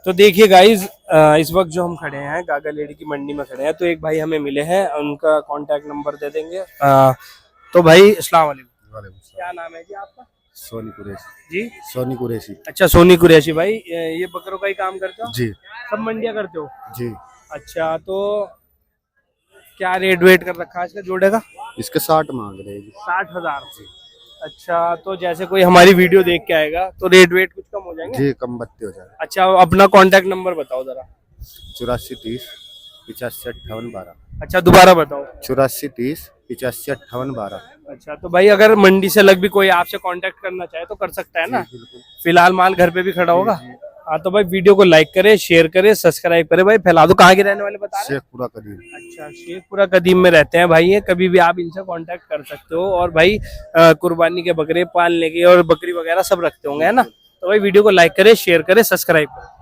तो देखिए गाइज, इस वक्त जो हम खड़े हैं गागा लेडी की मंडी में खड़े हैं, तो एक भाई हमें मिले हैं, उनका कांटेक्ट नंबर दे देंगे। तो भाई अस्सलाम वालेकुम, क्या नाम है जी आपका? सोनी कुरैशी जी सोनी कुरैशी अच्छा, सोनी कुरैशी भाई, ये बकरों का ही काम करते हो? जी सब मंडियां करते हो? जी। अच्छा, तो क्या रेट वेट कर रखा है इसका जोड़े का? इसके 60 मांग रहे हैं जी। 60,000। अच्छा, तो जैसे कोई हमारी वीडियो देख के आएगा तो रेट वेट कुछ कम हो जाएंगे? जी कम बत्ती हो जाएगा। अच्छा, अपना कांटेक्ट नंबर बताओ जरा। 84 30 85 58 12। अच्छा, दोबारा बताओ। 84 30 85 58 12। अच्छा, तो भाई अगर मंडी से अलग भी कोई आपसे कांटेक्ट करना चाहे तो कर सकता है ना? बिल्कुल। फिलहाल माल घर पे भी खड़ा होगा। हाँ, तो भाई वीडियो को लाइक करे, शेयर करे, सब्सक्राइब करे भाई, फैला दो। कहाँ के रहने वाले बता रहे हैं? शेखपुरा कदीम। अच्छा, शेखपुरा कदीम में रहते हैं भाई ये, कभी भी आप इनसे कांटेक्ट कर सकते हो। और भाई कुर्बानी के बकरे पालने के और बकरी वगैरह सब रखते होंगे, है ना? तो भाई वीडियो को लाइक करे, शेयर करे, सब्सक्राइब करे।